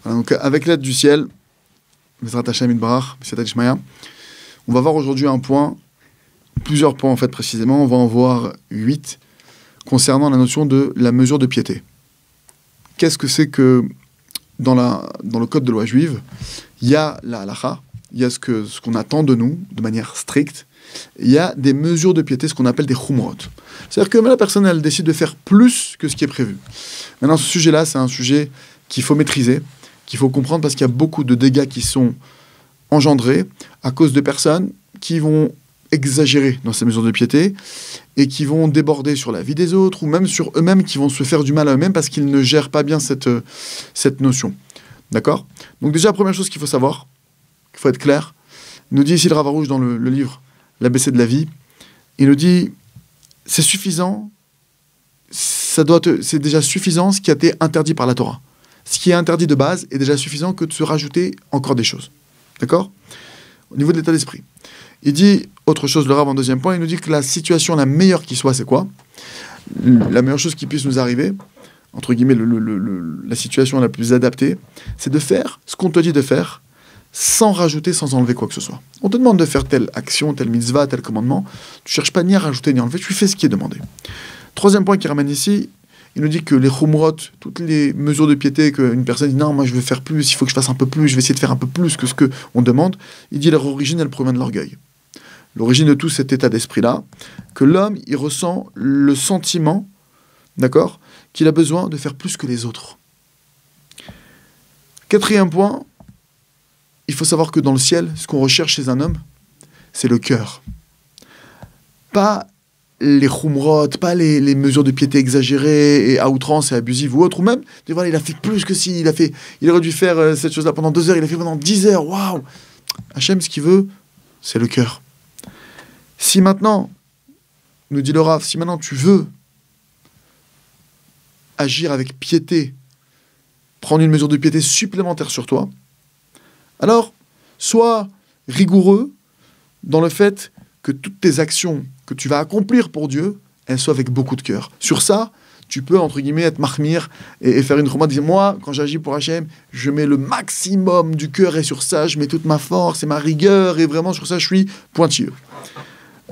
Voilà, donc, avec l'aide du ciel, Bezrat Hashem Yitbarach, B'siyata Dishmaya, on va voir aujourd'hui un point, plusieurs points en fait précisément, on va en voir 8, concernant la notion de la mesure de piété. Qu'est-ce que c'est que, dans le code de loi juive, il y a la halakha, il y a ce qu'on attend de nous, de manière stricte, il y a des mesures de piété, ce qu'on appelle des chumrot. C'est-à-dire que la personne, elle décide de faire plus que ce qui est prévu. Maintenant, ce sujet-là, c'est un sujet qu'il faut maîtriser, qu'il faut comprendre, parce qu'il y a beaucoup de dégâts qui sont engendrés à cause de personnes qui vont exagérer dans ces mesures de piété et qui vont déborder sur la vie des autres ou même sur eux-mêmes, qui vont se faire du mal à eux-mêmes parce qu'ils ne gèrent pas bien cette notion. D'accord ? Donc déjà, première chose qu'il faut savoir, il faut être clair, il nous dit ici le Rav Arush dans le livre l'ABC de la vie, il nous dit c'est suffisant, c'est déjà suffisant ce qui a été interdit par la Torah. Ce qui est interdit de base est déjà suffisant que de se rajouter encore des choses. D'accord ? Au niveau de l'état d'esprit. Il dit autre chose, le Rav, en deuxième point, il nous dit que la situation la meilleure qui soit, c'est quoi ? La meilleure chose qui puisse nous arriver, entre guillemets, la situation la plus adaptée, c'est de faire ce qu'on te dit de faire, sans rajouter, sans enlever quoi que ce soit. On te demande de faire telle action, telle mitzvah, tel commandement, tu ne cherches pas ni à rajouter ni à enlever, tu fais ce qui est demandé. Troisième point qu'il ramène ici, il nous dit que les chumrot, toutes les mesures de piété qu'une personne dit non, moi je veux faire plus, il faut que je fasse un peu plus, je vais essayer de faire un peu plus que ce qu'on demande, il dit leur origine, elle provient de l'orgueil. L'origine de tout cet état d'esprit-là, que l'homme, il ressent le sentiment, d'accord, qu'il a besoin de faire plus que les autres. Quatrième point, il faut savoir que dans le ciel, ce qu'on recherche chez un homme, c'est le cœur. Pas les chumrot, pas les mesures de piété exagérées et à outrance et abusives ou autres, ou même, voilà, il a fait plus que si, il aurait dû faire cette chose-là pendant 2 heures, il a fait pendant 10 heures, waouh! Hachem, ce qu'il veut, c'est le cœur. Si maintenant, nous dit le Rav, si maintenant tu veux agir avec piété, prendre une mesure de piété supplémentaire sur toi, alors, sois rigoureux dans le fait que toutes tes actions que tu vas accomplir pour Dieu, elles soient avec beaucoup de cœur. Sur ça, tu peux, entre guillemets, être mahmir et faire une choma, dire moi, quand j'agis pour Hachem, je mets le maximum du cœur et sur ça, je mets toute ma force et ma rigueur et vraiment sur ça, je suis pointilleux.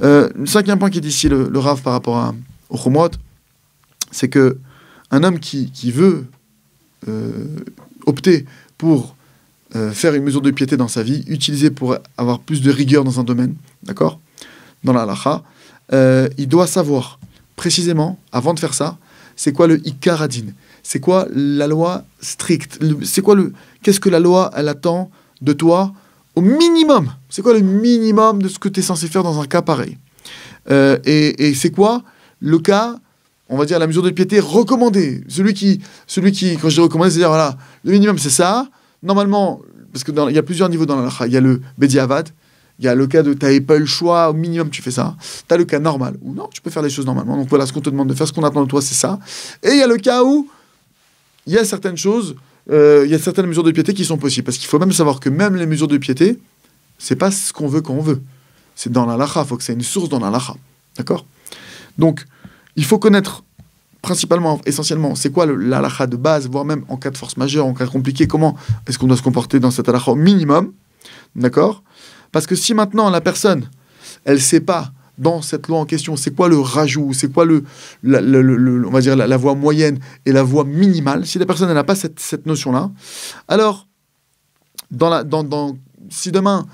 Le cinquième point qui est ici, le Rav par rapport au chumrot, c'est que un homme qui veut opter pour faire une mesure de piété dans sa vie, utiliser pour avoir plus de rigueur dans un domaine, d'accord ? Dans la halakha, il doit savoir précisément, avant de faire ça, c'est quoi le ikar hadin, c'est quoi la loi stricte, qu'est-ce que la loi, elle attend de toi au minimum, c'est quoi le minimum de ce que tu es censé faire dans un cas pareil, et c'est quoi le cas, on va dire la mesure de piété recommandée, celui qui quand je dis recommandé, c'est-à-dire voilà, le minimum c'est ça. Normalement, parce qu'il y a plusieurs niveaux dans la halakha, il y a le bediavad, il y a le cas de tu n'avais pas le choix, au minimum tu fais ça. Tu as le cas normal, où non, tu peux faire les choses normalement. Donc voilà, ce qu'on te demande de faire, ce qu'on attend de toi, c'est ça. Et il y a le cas où il y a certaines choses, il y a certaines mesures de piété qui sont possibles. Parce qu'il faut même savoir que même les mesures de piété, c'est pas ce qu'on veut quand on veut. C'est dans la halakha, il faut que c'est une source dans la halakha. D'accord ? Donc, il faut connaître principalement, essentiellement, c'est quoi la halakha de base, voire même en cas de force majeure, en cas compliqué, comment est-ce qu'on doit se comporter dans cette halakha au minimum, d'accord ? Parce que si maintenant la personne, elle ne sait pas, dans cette loi en question, c'est quoi le rajout, c'est quoi on va dire la voie moyenne et la voie minimale, si la personne n'a pas cette notion-là, alors, si demain,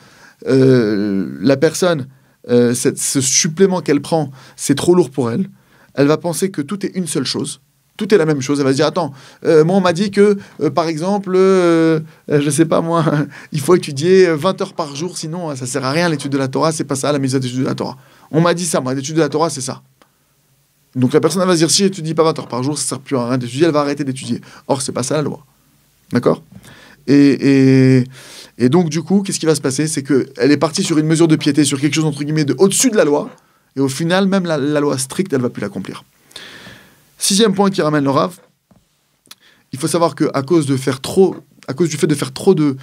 la personne, ce supplément qu'elle prend, c'est trop lourd pour elle, elle va penser que tout est une seule chose, tout est la même chose. Elle va se dire, attends, moi on m'a dit que, par exemple, je sais pas moi, il faut étudier 20 heures par jour, sinon ça sert à rien l'étude de la Torah, c'est pas ça la mise à l'étude de la Torah. On m'a dit ça, moi, l'étude de la Torah, c'est ça. Donc la personne elle va se dire, si j'étudie pas 20 heures par jour, ça sert plus à rien d'étudier, elle va arrêter d'étudier. Or, c'est pas ça la loi. D'accord ? Et donc, du coup, qu'est-ce qui va se passer ? C'est qu'elle est partie sur une mesure de piété, sur quelque chose, entre guillemets, au-dessus de la loi, et au final, même la loi stricte, elle ne va plus l'accomplir. Sixième point qui ramène le Rav, il faut savoir qu'à cause du fait de faire trop de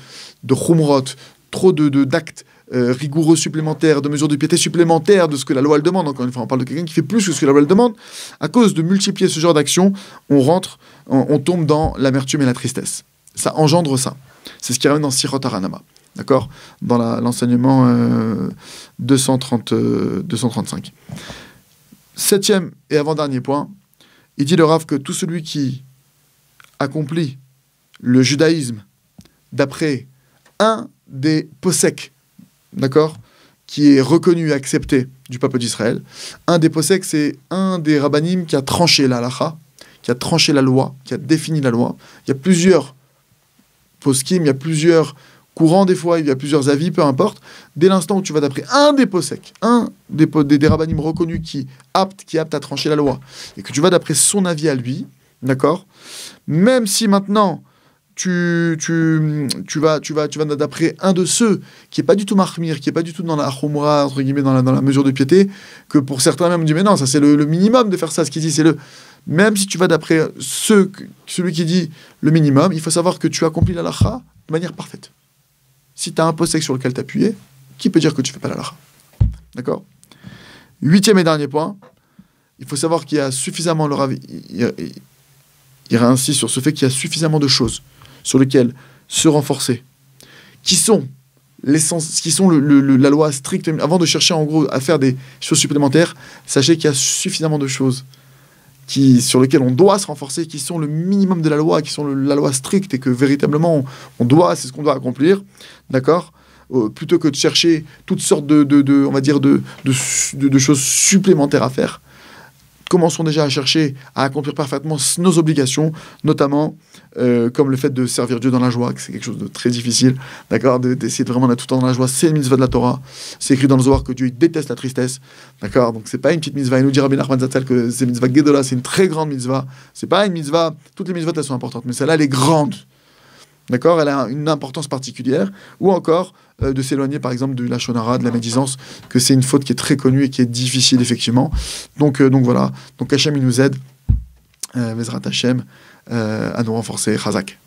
chumrot, trop d'actes rigoureux supplémentaires, de mesures de piété supplémentaires de ce que la loi elle demande, encore une fois, on parle de quelqu'un qui fait plus que ce que la loi elle demande, à cause de multiplier ce genre d'actions, on tombe dans l'amertume et la tristesse. ça engendre ça. C'est ce qui ramène dans Sirot Haranama. D'accord? Dans l'enseignement 235. Septième et avant-dernier point, il dit le Rav que tout celui qui accomplit le judaïsme d'après un des poseks, d'accord, qui est reconnu et accepté du peuple d'Israël. Un des poseks, c'est un des rabbanim qui a tranché la halacha, qui a tranché la loi, qui a défini la loi. Il y a plusieurs poskim, il y a plusieurs courants des fois, il y a plusieurs avis, peu importe. Dès l'instant où tu vas d'après un des poseks, un des rabbanim reconnus qui est apte à trancher la loi, et que tu vas d'après son avis à lui, d'accord, même si maintenant tu vas d'après un de ceux qui n'est pas du tout mahmir, qui n'est pas du tout dans la chumra, entre guillemets, dans la mesure de piété, que pour certains même on dit mais non, ça c'est le minimum de faire ça, ce qu'il dit c'est le... Même si tu vas d'après celui qui dit le minimum, il faut savoir que tu accomplis la halakha de manière parfaite. Si tu as un posek sur lequel t'appuyer, qui peut dire que tu ne fais pas la halakha? D'accord? Huitième et dernier point, il faut savoir qu'il y a suffisamment, le Rav, il insiste sur ce fait qu'il y a suffisamment de choses sur lesquelles se renforcer, qui sont l'essence, qui sont la loi stricte. Avant de chercher en gros à faire des choses supplémentaires, sachez qu'il y a suffisamment de choses sur lesquelles on doit se renforcer, qui sont le minimum de la loi, qui sont la loi stricte, et que véritablement c'est ce qu'on doit accomplir, d'accord, plutôt que de chercher toutes sortes on va dire de choses supplémentaires à faire. Commençons déjà à chercher à accomplir parfaitement nos obligations, notamment comme le fait de servir Dieu dans la joie, que c'est quelque chose de très difficile, d'accord, d'essayer de vraiment d'être tout le temps dans la joie. C'est une mitzvah de la Torah. C'est écrit dans le Zohar que Dieu il déteste la tristesse, d'accord. Donc c'est pas une petite mitzvah. Il nous dit Rabbi Nachman Zatzal que c'est une mitzvah Gedola, c'est une très grande mitzvah. C'est pas une mitzvah. Toutes les mitzvahs elles sont importantes, mais celle-là elle est grande. D'accord, elle a une importance particulière. Ou encore de s'éloigner, par exemple, de la shonara, de la médisance, que c'est une faute qui est très connue et qui est difficile, effectivement. Donc voilà. Donc Hachem, il nous aide, Bezrat Hachem, à nous renforcer. Chazak.